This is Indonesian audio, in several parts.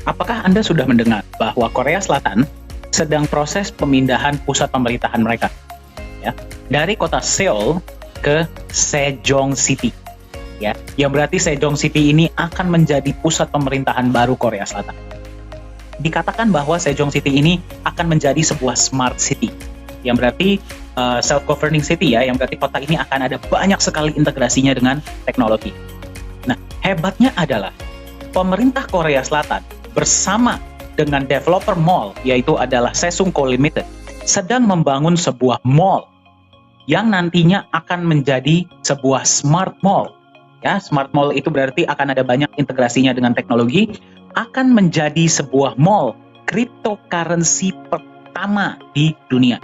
Apakah Anda sudah mendengar bahwa Korea Selatan sedang proses pemindahan pusat pemerintahan mereka, ya, dari kota Seoul ke Sejong City, ya, yang berarti Sejong City ini akan menjadi pusat pemerintahan baru Korea Selatan. Dikatakan bahwa Sejong City ini akan menjadi sebuah smart city, yang berarti self-governing city, ya, yang berarti kota ini akan ada banyak sekali integrasinya dengan teknologi. Nah, hebatnya adalah pemerintah Korea Selatan bersama dengan developer mall, yaitu adalah Sesungko Limited, sedang membangun sebuah mall yang nantinya akan menjadi sebuah smart mall. Ya, smart mall itu berarti akan ada banyak integrasinya dengan teknologi, akan menjadi sebuah mall cryptocurrency pertama di dunia.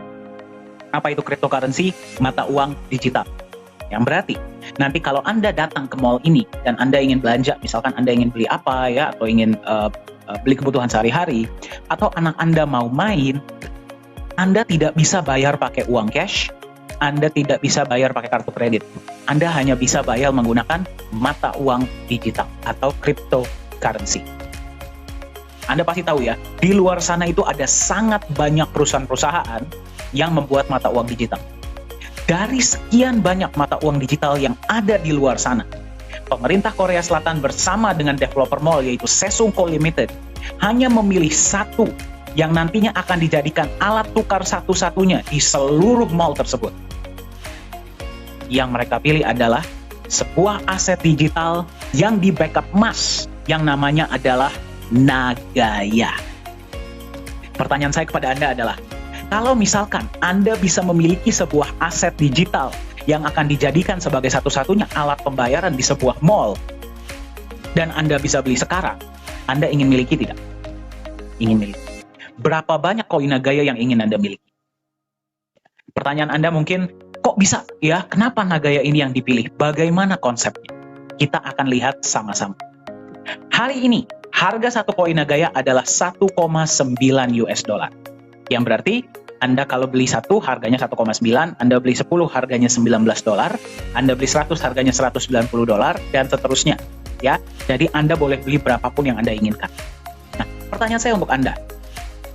Apa itu cryptocurrency? Mata uang digital. Yang berarti nanti kalau Anda datang ke mall ini dan Anda ingin belanja, misalkan Anda ingin beli apa, ya, atau ingin beli kebutuhan sehari-hari, atau anak Anda mau main, Anda tidak bisa bayar pakai uang cash, Anda tidak bisa bayar pakai kartu kredit. Anda hanya bisa bayar menggunakan mata uang digital atau cryptocurrency. Anda pasti tahu, ya, di luar sana itu ada sangat banyak perusahaan-perusahaan yang membuat mata uang digital. Dari sekian banyak mata uang digital yang ada di luar sana, pemerintah Korea Selatan bersama dengan developer mall, yaitu Sesungko Limited, hanya memilih satu yang nantinya akan dijadikan alat tukar satu-satunya di seluruh mall tersebut. Yang mereka pilih adalah sebuah aset digital yang di backup emas, yang namanya adalah Nagaya. Pertanyaan saya kepada Anda adalah, kalau misalkan Anda bisa memiliki sebuah aset digital yang akan dijadikan sebagai satu-satunya alat pembayaran di sebuah mall, dan Anda bisa beli sekarang, Anda ingin miliki tidak? Ingin miliki. Berapa banyak koin Nagaya yang ingin Anda miliki? Pertanyaan Anda mungkin, kok bisa, ya? Kenapa Nagaya ini yang dipilih? Bagaimana konsepnya? Kita akan lihat sama-sama. Hari ini, harga satu koin Nagaya adalah 1,9 US dollar. Yang berarti Anda kalau beli satu harganya 1,9, Anda beli 10 harganya 19 dolar, Anda beli 100 harganya 190 dolar, dan seterusnya, ya. Jadi Anda boleh beli berapapun yang Anda inginkan. Nah, pertanyaan saya untuk Anda,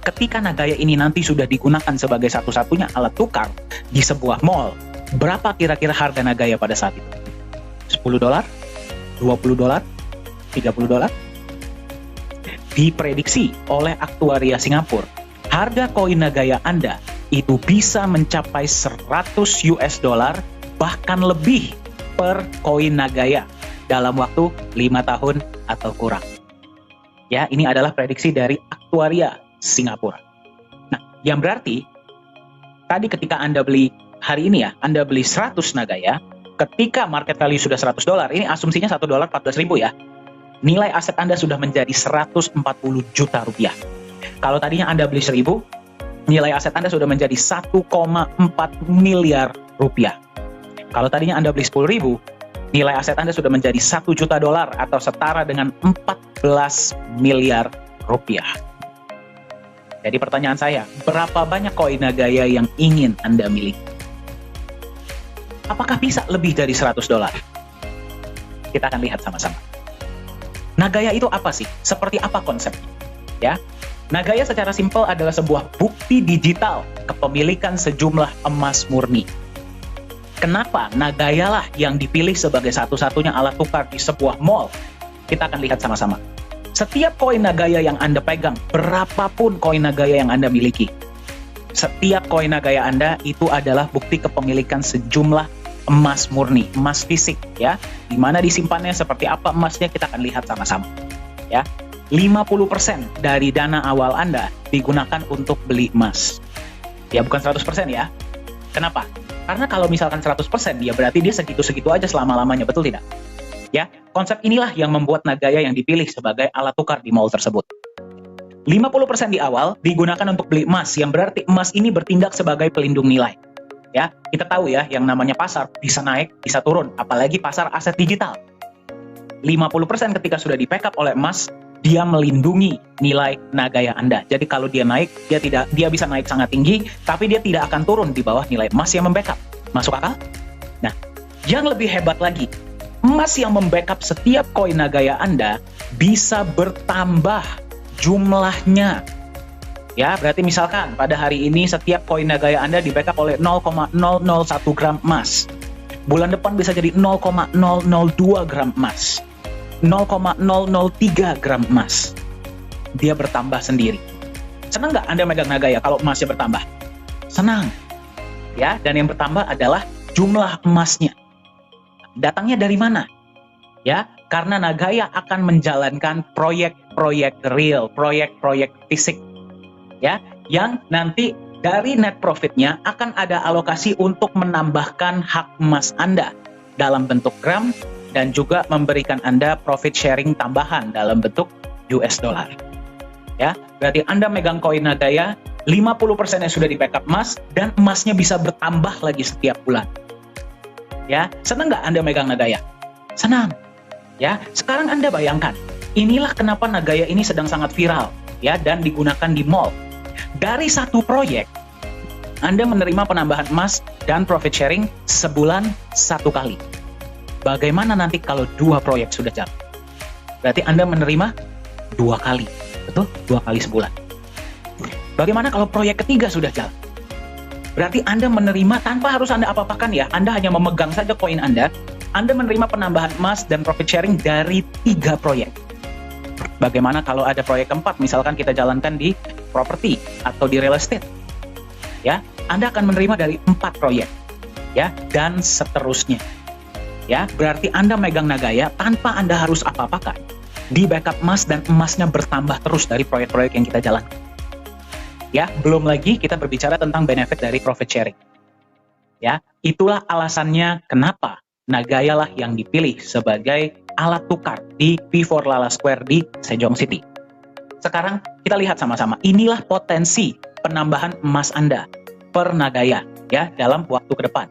ketika Nagaya ini nanti sudah digunakan sebagai satu-satunya alat tukar di sebuah mall, berapa kira-kira harga Nagaya pada saat itu? 10 dolar? 20 dolar? 30 dolar? Diprediksi oleh aktuaria Singapura, harga koin Nagaya Anda itu bisa mencapai 100 US dollar, bahkan lebih per koin Nagaya dalam waktu 5 tahun atau kurang. Ya, ini adalah prediksi dari aktuaria Singapura. Nah, yang berarti tadi ketika Anda beli hari ini, ya, Anda beli 100 Nagaya, ketika market value sudah 100 dolar, ini asumsinya 1 dolar 14.000, ya. Nilai aset Anda sudah menjadi 140 juta rupiah. Kalau tadinya Anda beli 1.000, nilai aset Anda sudah menjadi 1,4 miliar rupiah. Kalau tadinya Anda beli 10.000, nilai aset Anda sudah menjadi 1 juta dolar atau setara dengan 14 miliar rupiah. Jadi pertanyaan saya, berapa banyak koin Nagaya yang ingin Anda miliki? Apakah bisa lebih dari 100 dolar? Kita akan lihat sama-sama. Nagaya itu apa sih? Seperti apa konsepnya? Ya, Nagaya secara simpel adalah sebuah bukti digital kepemilikan sejumlah emas murni. Kenapa Nagaya lah yang dipilih sebagai satu-satunya alat tukar di sebuah mall? Kita akan lihat sama-sama. Setiap koin Nagaya yang Anda pegang, berapapun koin Nagaya yang Anda miliki, setiap koin Nagaya Anda itu adalah bukti kepemilikan sejumlah emas murni, emas fisik, ya. Di mana disimpannya, seperti apa emasnya, kita akan lihat sama-sama, ya. 50% dari dana awal Anda digunakan untuk beli emas. Ya, bukan 100%, ya. Kenapa? Karena kalau misalkan 100%, ya berarti dia segitu-segitu aja selama-lamanya, betul tidak? Ya, konsep inilah yang membuat Nagaya yang dipilih sebagai alat tukar di mall tersebut. 50% di awal digunakan untuk beli emas, yang berarti emas ini bertindak sebagai pelindung nilai. Ya, kita tahu, ya, yang namanya pasar bisa naik, bisa turun, apalagi pasar aset digital. 50% ketika sudah di-backup oleh emas, dia melindungi nilai Nagaya Anda. Jadi kalau dia naik, dia bisa naik sangat tinggi, tapi dia tidak akan turun di bawah nilai emas yang membackup. Masuk akal? Nah, yang lebih hebat lagi, emas yang membackup setiap koin Nagaya Anda bisa bertambah jumlahnya. Ya, berarti misalkan pada hari ini setiap koin Nagaya Anda di backup oleh 0,001 gram emas. Bulan depan bisa jadi 0,002 gram emas. 0,003 gram emas. Dia bertambah sendiri. Senang nggak Anda megang Nagaya kalau emasnya bertambah? Senang. Ya, dan yang bertambah adalah jumlah emasnya. Datangnya dari mana? Ya, karena Nagaya akan menjalankan proyek-proyek real, proyek-proyek fisik. Ya, yang nanti dari net profitnya akan ada alokasi untuk menambahkan hak emas Anda dalam bentuk gram dan juga memberikan Anda profit sharing tambahan dalam bentuk US dollar. Ya, berarti Anda megang koin Nagaya, 50% yang sudah di backup emas dan emasnya bisa bertambah lagi setiap bulan. Ya, senang nggak Anda megang Nagaya? Senang. Ya, sekarang Anda bayangkan, inilah kenapa Nagaya ini sedang sangat viral ya dan digunakan di mall. Dari satu proyek, Anda menerima penambahan emas dan profit sharing sebulan 1 kali. Bagaimana nanti kalau 2 proyek sudah jalan? Berarti Anda menerima 2 kali. Betul? 2 kali sebulan. Bagaimana kalau proyek ketiga sudah jalan? Berarti Anda menerima tanpa harus Anda apa-apakan ya. Anda hanya memegang saja koin Anda menerima penambahan emas dan profit sharing dari 3 proyek. Bagaimana kalau ada proyek keempat, misalkan kita jalankan di properti atau di real estate, ya, Anda akan menerima dari 4 proyek, ya, dan seterusnya, ya. Berarti Anda megang Nagaya tanpa Anda harus apa-apakan, di backup emas dan emasnya bertambah terus dari proyek-proyek yang kita jalankan, ya. Belum lagi kita berbicara tentang benefit dari profit sharing, ya. Itulah alasannya kenapa Nagaya lah yang dipilih sebagai alat tukar di P4 Lala Square di Sejong City. Sekarang kita lihat sama-sama. Inilah potensi penambahan emas Anda per Nagaya ya dalam waktu ke depan.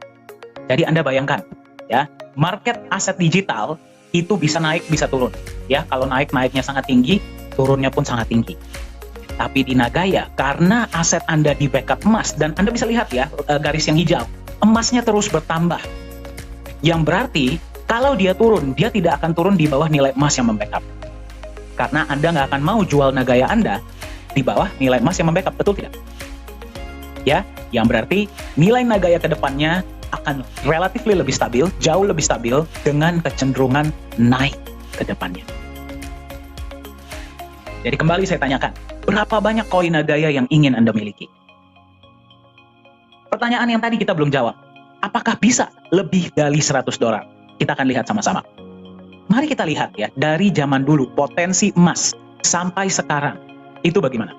Jadi Anda bayangkan ya, market aset digital itu bisa naik bisa turun. Ya, kalau naiknya sangat tinggi, turunnya pun sangat tinggi. Tapi di Nagaya karena aset Anda di backup emas dan Anda bisa lihat ya garis yang hijau, emasnya terus bertambah. Yang berarti kalau dia turun, dia tidak akan turun di bawah nilai emas yang membackup. Karena Anda nggak akan mau jual Nagaya Anda di bawah nilai emas yang membackup, betul tidak? Ya, yang berarti nilai Nagaya ke depannya akan relatif lebih stabil, jauh lebih stabil dengan kecenderungan naik ke depannya. Jadi kembali saya tanyakan, berapa banyak koin Nagaya yang ingin Anda miliki? Pertanyaan yang tadi kita belum jawab. Apakah bisa lebih dari $100? Kita akan lihat sama-sama. Mari kita lihat ya, dari zaman dulu potensi emas sampai sekarang itu bagaimana?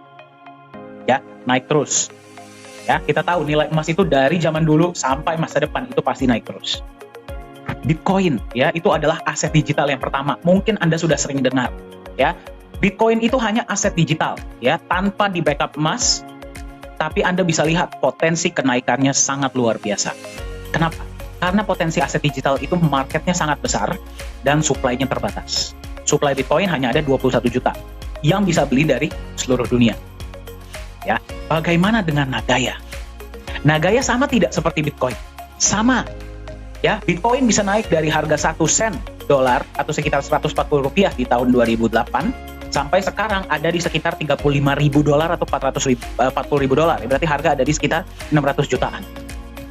Ya, naik terus. Ya, kita tahu nilai emas itu dari zaman dulu sampai masa depan itu pasti naik terus. Bitcoin ya, itu adalah aset digital yang pertama. Mungkin Anda sudah sering dengar ya. Bitcoin itu hanya aset digital ya, tanpa di backup emas, tapi Anda bisa lihat potensi kenaikannya sangat luar biasa. Kenapa? Karena potensi aset digital itu marketnya sangat besar dan supply-nya terbatas. Supply Bitcoin hanya ada 21 juta yang bisa beli dari seluruh dunia. Ya, bagaimana dengan Nagaya? Nagaya sama tidak seperti Bitcoin? Sama. Ya, Bitcoin bisa naik dari harga 1 sen dolar atau sekitar 140 rupiah di tahun 2008 sampai sekarang ada di sekitar 35.000 dolar atau 40.000 dolar. Berarti harga ada di sekitar 600 jutaan.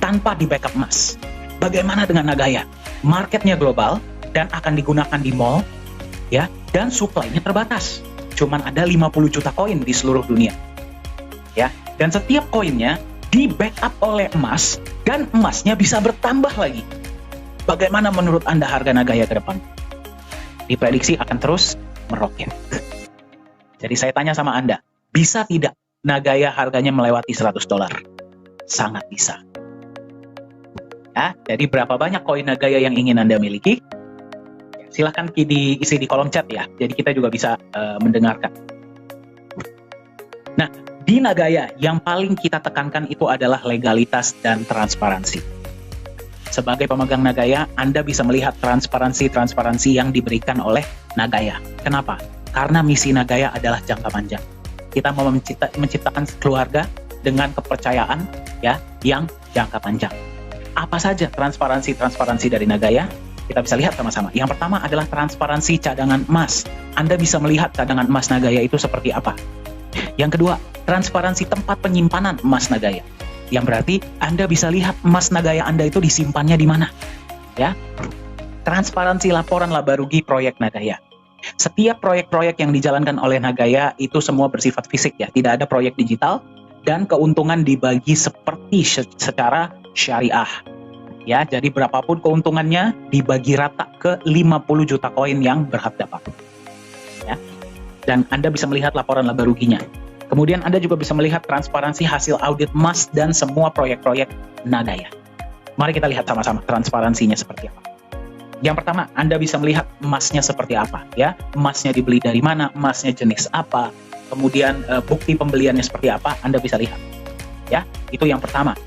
Tanpa di backup emas. Bagaimana dengan Nagaya? Marketnya global dan akan digunakan di mall, ya, dan supply-nya terbatas. Cuman ada 50 juta koin di seluruh dunia, ya. Dan setiap koinnya di backup oleh emas dan emasnya bisa bertambah lagi. Bagaimana menurut Anda harga Nagaya ke depan? Diprediksi akan terus meroket. Jadi saya tanya sama Anda, bisa tidak Nagaya harganya melewati $100? Sangat bisa. Ya, jadi berapa banyak koin Nagaya yang ingin Anda miliki? Silahkan diisi di kolom chat ya, jadi kita juga bisa mendengarkan. Nah, di Nagaya yang paling kita tekankan itu adalah legalitas dan transparansi. Sebagai pemegang Nagaya, Anda bisa melihat transparansi yang diberikan oleh Nagaya. Kenapa? Karena misi Nagaya adalah jangka panjang. Kita mau menciptakan keluarga dengan kepercayaan ya yang jangka panjang. Apa saja transparansi dari Nagaya? Kita bisa lihat sama-sama. Yang pertama adalah transparansi cadangan emas. Anda bisa melihat cadangan emas Nagaya itu seperti apa. Yang kedua, transparansi tempat penyimpanan emas Nagaya. Yang berarti Anda bisa lihat emas Nagaya Anda itu disimpannya di mana. Ya. Transparansi laporan laba rugi proyek Nagaya. Setiap proyek-proyek yang dijalankan oleh Nagaya itu semua bersifat fisik ya, tidak ada proyek digital, dan keuntungan dibagi seperti secara syariah. Ya, jadi berapapun keuntungannya dibagi rata ke 50 juta koin yang berhak dapat. Ya. Dan Anda bisa melihat laporan laba ruginya. Kemudian Anda juga bisa melihat transparansi hasil audit emas dan semua proyek-proyek Nagaya. Mari kita lihat sama-sama transparansinya seperti apa. Yang pertama, Anda bisa melihat emasnya seperti apa, ya. Emasnya dibeli dari mana, emasnya jenis apa, kemudian bukti pembeliannya seperti apa, Anda bisa lihat. Ya, itu yang pertama.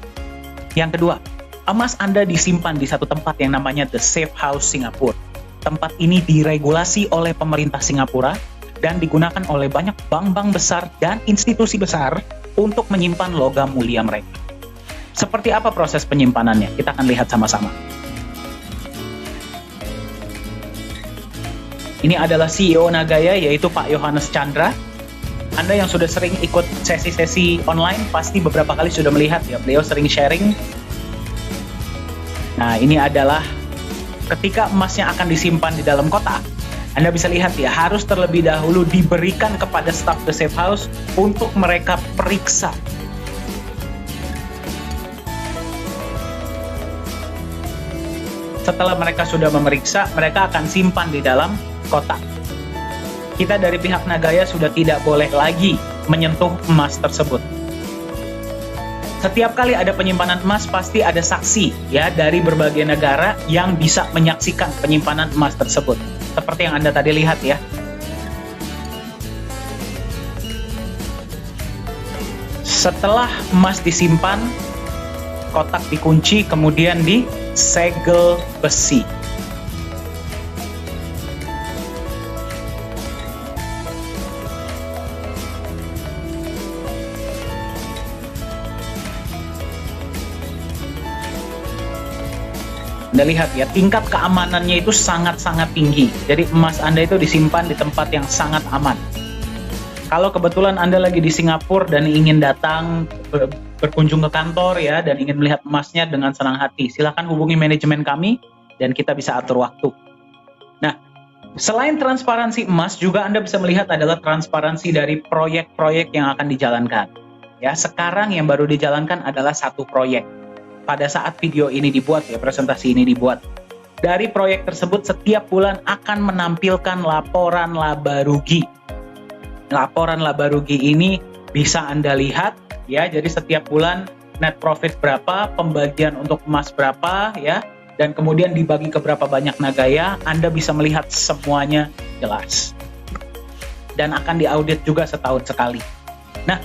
Yang kedua, emas Anda disimpan di satu tempat yang namanya The Safe House Singapura. Tempat ini diregulasi oleh pemerintah Singapura dan digunakan oleh banyak bank-bank besar dan institusi besar untuk menyimpan logam mulia mereka. Seperti apa proses penyimpanannya? Kita akan lihat sama-sama. Ini adalah CEO Nagaya, yaitu Pak Yohanes Chandra. Anda yang sudah sering ikut sesi-sesi online pasti beberapa kali sudah melihat ya, beliau sering sharing. Nah, ini adalah ketika emasnya akan disimpan di dalam kotak. Anda bisa lihat ya, harus terlebih dahulu diberikan kepada staf The Safe House untuk mereka periksa. Setelah mereka sudah memeriksa, mereka akan simpan di dalam kotak. Kita dari pihak Nagaya sudah tidak boleh lagi menyentuh emas tersebut. Setiap kali ada penyimpanan emas pasti ada saksi ya dari berbagai negara yang bisa menyaksikan penyimpanan emas tersebut. Seperti yang Anda tadi lihat ya. Setelah emas disimpan, kotak dikunci kemudian disegel besi. Anda lihat ya, tingkat keamanannya itu sangat-sangat tinggi. Jadi emas Anda itu disimpan di tempat yang sangat aman. Kalau kebetulan Anda lagi di Singapura dan ingin datang berkunjung ke kantor ya, dan ingin melihat emasnya dengan senang hati, silakan hubungi manajemen kami dan kita bisa atur waktu. Nah, selain transparansi emas, juga Anda bisa melihat adalah transparansi dari proyek-proyek yang akan dijalankan. Ya, sekarang yang baru dijalankan adalah satu proyek. Pada saat video ini dibuat ya, presentasi ini dibuat. Dari proyek tersebut setiap bulan akan menampilkan laporan laba rugi. Laporan laba rugi ini bisa Anda lihat ya, jadi setiap bulan net profit berapa, pembagian untuk emas berapa ya, dan kemudian dibagi ke berapa banyak Nagaya, Anda bisa melihat semuanya jelas. Dan akan diaudit juga setahun sekali. Nah,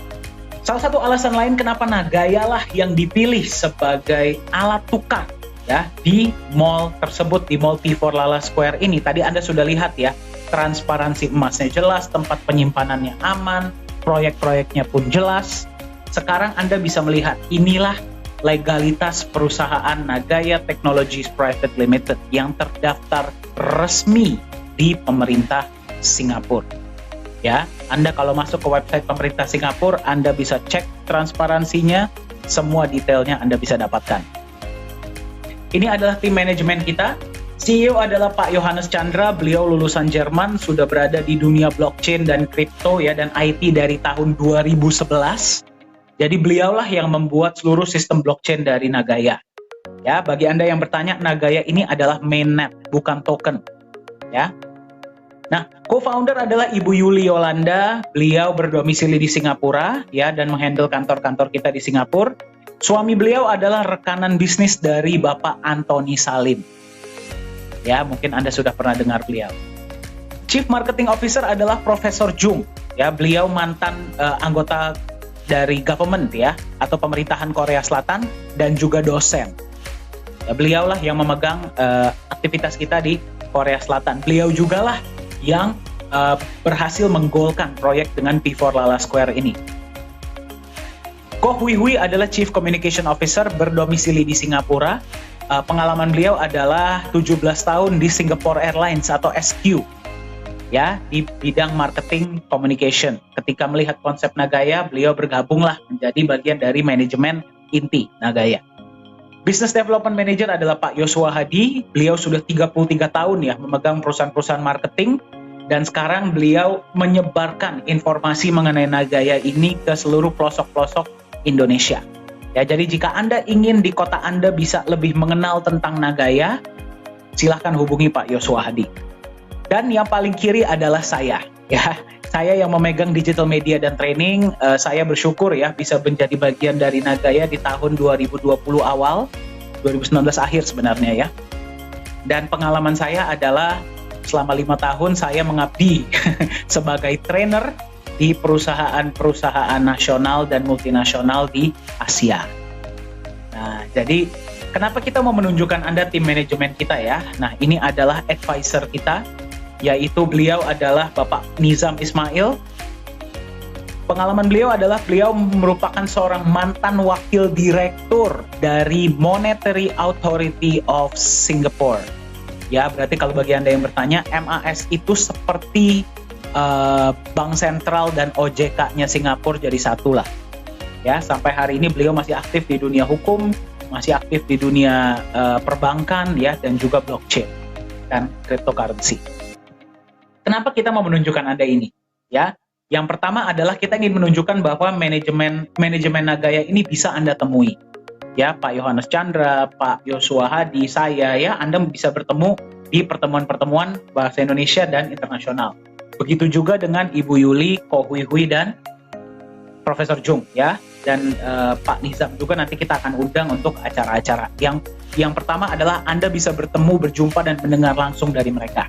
salah satu alasan lain kenapa Nagaya lah yang dipilih sebagai alat tukar ya di mall tersebut, di Mall T4 Lala Square ini. Tadi Anda sudah lihat ya, transparansi emasnya jelas, tempat penyimpanannya aman, proyek-proyeknya pun jelas. Sekarang Anda bisa melihat inilah legalitas perusahaan Nagaya Technologies Private Limited yang terdaftar resmi di pemerintah Singapura. Ya, Anda kalau masuk ke website pemerintah Singapura, Anda bisa cek transparansinya, semua detailnya Anda bisa dapatkan. Ini adalah tim manajemen kita. CEO adalah Pak Yohanes Chandra, beliau lulusan Jerman, sudah berada di dunia blockchain dan kripto ya, dan IT dari tahun 2011. Jadi beliaulah yang membuat seluruh sistem blockchain dari Nagaya. Ya, bagi Anda yang bertanya, Nagaya ini adalah mainnet, bukan token. Ya. Nah, co-founder adalah Ibu Yuli Yolanda. Beliau berdomisili di Singapura ya, dan menghandle kantor-kantor kita di Singapura. Suami beliau adalah rekanan bisnis dari Bapak Antoni Salim. Ya, mungkin Anda sudah pernah dengar beliau. Chief Marketing Officer adalah Profesor Jung. Ya, beliau mantan anggota dari government ya, atau pemerintahan Korea Selatan, dan juga dosen. Ya, beliaulah yang memegang aktivitas kita di Korea Selatan. Beliau jugalah yang berhasil menggolkan proyek dengan T4 Lala Square ini. Koh Hui Hui adalah Chief Communication Officer berdomisili di Singapura. pengalaman beliau adalah 17 tahun di Singapore Airlines atau SQ, ya, di bidang marketing communication. Ketika melihat konsep Nagaya, beliau bergabunglah menjadi bagian dari manajemen inti Nagaya. Business Development Manager adalah Pak Yosua Hadi. Beliau sudah 33 tahun ya memegang perusahaan-perusahaan marketing, dan sekarang beliau menyebarkan informasi mengenai Nagaya ini ke seluruh pelosok-pelosok Indonesia. Ya, jadi jika Anda ingin di kota Anda bisa lebih mengenal tentang Nagaya, silahkan hubungi Pak Yosua Hadi. Dan yang paling kiri adalah saya, ya. Saya yang memegang digital media dan training. Saya bersyukur ya bisa menjadi bagian dari Nagaya di tahun 2020 awal, 2019 akhir sebenarnya ya. Dan pengalaman saya adalah selama 5 tahun saya mengabdi sebagai trainer di perusahaan-perusahaan nasional dan multinasional di Asia. Nah, jadi kenapa kita mau menunjukkan Anda tim manajemen kita ya? Nah, ini adalah advisor kita, yaitu beliau adalah Bapak Nizam Ismail. Pengalaman beliau adalah beliau merupakan seorang mantan wakil direktur dari Monetary Authority of Singapore. Ya, berarti kalau bagi Anda yang bertanya, MAS itu seperti Bank Sentral dan OJK-nya Singapura jadi satu lah. Ya, sampai hari ini beliau masih aktif di dunia hukum, masih aktif di dunia perbankan ya, dan juga blockchain dan cryptocurrency. Kenapa kita mau menunjukkan Anda ini? Ya, yang pertama adalah kita ingin menunjukkan bahwa manajemen Nagaya ini bisa Anda temui. Ya, Pak Yohanes Chandra, Pak Yosua Hadi, saya ya, Anda bisa bertemu di pertemuan-pertemuan bahasa Indonesia dan internasional. Begitu juga dengan Ibu Yuli, Ko Hui Hui, dan Profesor Jung ya, dan Pak Nizam juga nanti kita akan undang untuk acara-acara. Yang pertama adalah Anda bisa bertemu, berjumpa, dan mendengar langsung dari mereka.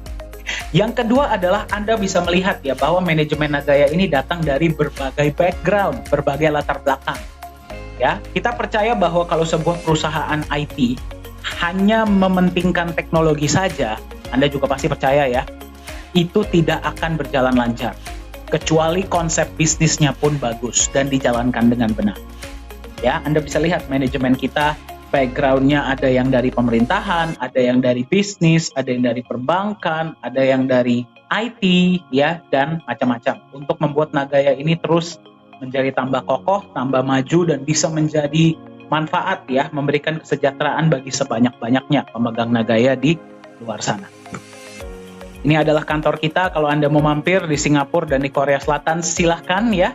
Yang kedua adalah Anda bisa melihat ya bahwa manajemen Nagaya ini datang dari berbagai background, berbagai latar belakang. Ya, kita percaya bahwa kalau sebuah perusahaan IT hanya mementingkan teknologi saja, Anda juga pasti percaya ya, itu tidak akan berjalan lancar, kecuali konsep bisnisnya pun bagus dan dijalankan dengan benar. Ya, Anda bisa lihat manajemen kita, background-nya ada yang dari pemerintahan, ada yang dari bisnis, ada yang dari perbankan, ada yang dari IT, ya, dan macam-macam. Untuk membuat Nagaya ini terus menjadi tambah kokoh, tambah maju, dan bisa menjadi manfaat ya, memberikan kesejahteraan bagi sebanyak-banyaknya pemegang Nagaya di luar sana. Ini adalah kantor kita. Kalau Anda mau mampir di Singapura dan di Korea Selatan, silahkan ya.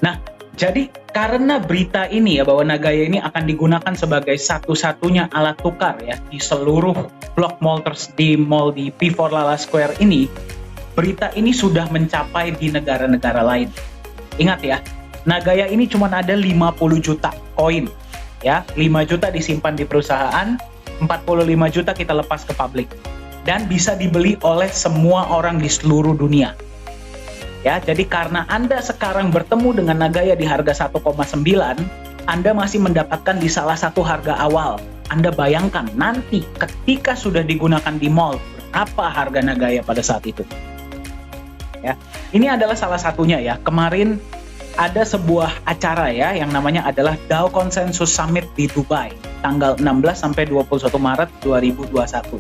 Nah, jadi karena berita ini ya, bahwa Nagaya ini akan digunakan sebagai satu-satunya alat tukar ya di seluruh blok mall di P4 Lala Square ini, berita ini sudah mencapai di negara-negara lain. Ingat ya, Nagaya ini cuma ada 50 juta koin ya, 5 juta disimpan di perusahaan, 45 juta kita lepas ke publik, dan bisa dibeli oleh semua orang di seluruh dunia. Ya, jadi karena Anda sekarang bertemu dengan Nagaya di harga 1,9, Anda masih mendapatkan di salah satu harga awal. Anda bayangkan nanti ketika sudah digunakan di mall, berapa harga Nagaya pada saat itu. Ya, ini adalah salah satunya ya. Kemarin ada sebuah acara ya yang namanya adalah DAO Consensus Summit di Dubai, tanggal 16 sampai 21 Maret 2021.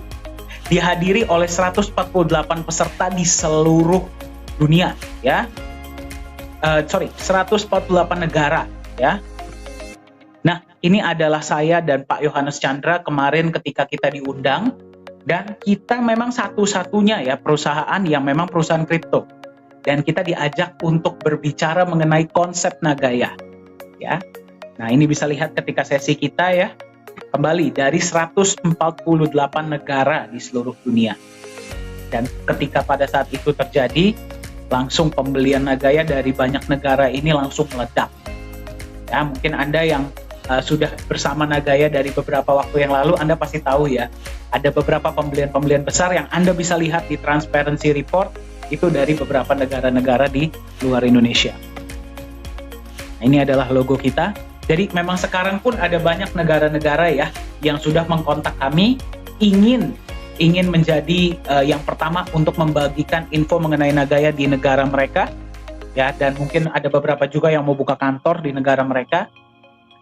Dihadiri oleh 148 peserta di seluruh dunia ya. 148 negara ya. Nah, ini adalah saya dan Pak Yohanes Chandra kemarin ketika kita diundang, dan kita memang satu-satunya ya perusahaan yang memang perusahaan kripto. Dan kita diajak untuk berbicara mengenai konsep Nagaya ya. Nah, ini bisa lihat ketika sesi kita ya, kembali dari 148 negara di seluruh dunia. Dan ketika pada saat itu terjadi, langsung pembelian Nagaya dari banyak negara ini langsung meledak. Ya, mungkin Anda yang sudah bersama Nagaya dari beberapa waktu yang lalu, Anda pasti tahu ya, ada beberapa pembelian-pembelian besar yang Anda bisa lihat di Transparency Report, itu dari beberapa negara-negara di luar Indonesia. Nah, ini adalah logo kita. Jadi memang sekarang pun ada banyak negara-negara ya yang sudah mengkontak kami, ingin menjadi yang pertama untuk membagikan info mengenai Nagaya di negara mereka ya, dan mungkin ada beberapa juga yang mau buka kantor di negara mereka.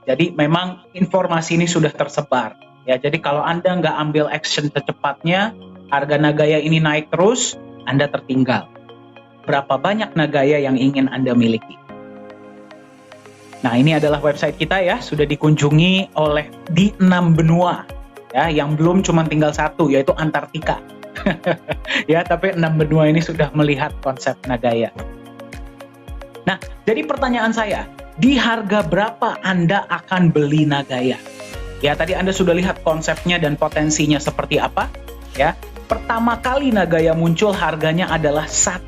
Jadi memang informasi ini sudah tersebar. Ya, jadi kalau Anda nggak ambil action secepatnya, harga Nagaya ini naik terus, Anda tertinggal. Berapa banyak Nagaya yang ingin Anda miliki? Nah, ini adalah website kita ya, sudah dikunjungi oleh di 6 benua. Ya, yang belum cuma tinggal 1, yaitu Antartika. Ya, tapi 6 benua ini sudah melihat konsep Nagaya. Nah, jadi pertanyaan saya, di harga berapa Anda akan beli Nagaya? Ya, tadi Anda sudah lihat konsepnya dan potensinya seperti apa. Ya, pertama kali Nagaya muncul harganya adalah $1.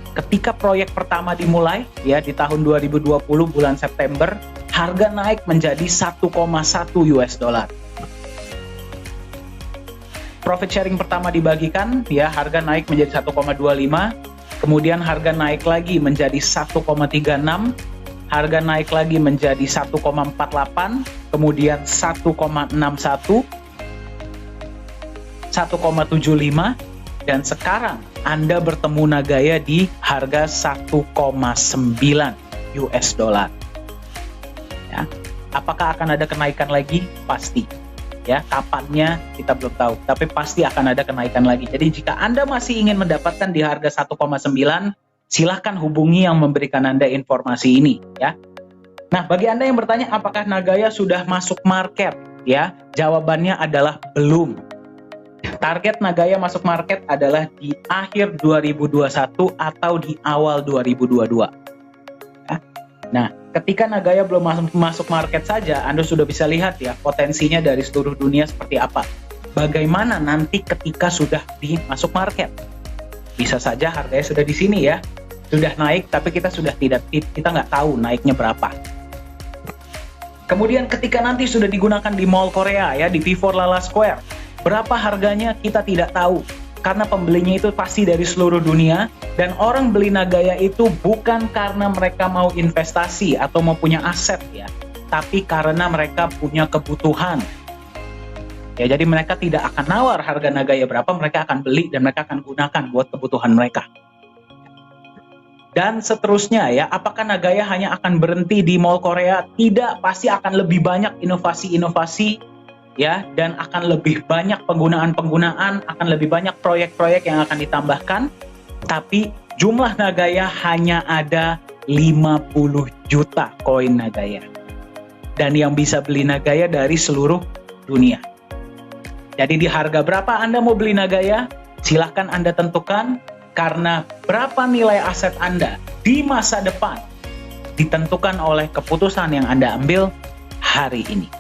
Ketika proyek pertama dimulai, ya di tahun 2020 bulan September, harga naik menjadi 1,1 US dollar. Profit sharing pertama dibagikan, ya harga naik menjadi 1,25, kemudian harga naik lagi menjadi 1,36, harga naik lagi menjadi 1,48, kemudian 1,61, 1,75, dan sekarang Anda bertemu Nagaya di harga 1,9 US dollar. Ya, apakah akan ada kenaikan lagi? Pasti. Ya, kapannya kita belum tahu, tapi pasti akan ada kenaikan lagi. Jadi jika Anda masih ingin mendapatkan di harga 1,9, silahkan hubungi yang memberikan Anda informasi ini. Ya. Nah, bagi Anda yang bertanya apakah Nagaya sudah masuk market? Ya, jawabannya adalah belum. Target Nagaya masuk market adalah di akhir 2021 atau di awal 2022. Ya. Nah, ketika Nagaya belum masuk market saja, Anda sudah bisa lihat ya potensinya dari seluruh dunia seperti apa. Bagaimana nanti ketika sudah masuk market? Bisa saja harganya sudah di sini ya, sudah naik, tapi kita nggak tahu naiknya berapa. Kemudian ketika nanti sudah digunakan di Mall Korea ya, di V4 Lala Square. Berapa harganya kita tidak tahu, karena pembelinya itu pasti dari seluruh dunia, dan orang beli Nagaya itu bukan karena mereka mau investasi atau mau punya aset ya, tapi karena mereka punya kebutuhan. Ya, jadi mereka tidak akan nawar harga Nagaya berapa, mereka akan beli dan mereka akan gunakan buat kebutuhan mereka. Dan seterusnya ya, apakah Nagaya hanya akan berhenti di Mall Korea? Tidak, pasti akan lebih banyak inovasi-inovasi ya, dan akan lebih banyak penggunaan, akan lebih banyak proyek-proyek yang akan ditambahkan, tapi jumlah Nagaya hanya ada 50 juta koin Nagaya. Dan yang bisa beli Nagaya dari seluruh dunia. Jadi di harga berapa Anda mau beli Nagaya? Silahkan Anda tentukan, karena berapa nilai aset Anda di masa depan ditentukan oleh keputusan yang Anda ambil hari ini.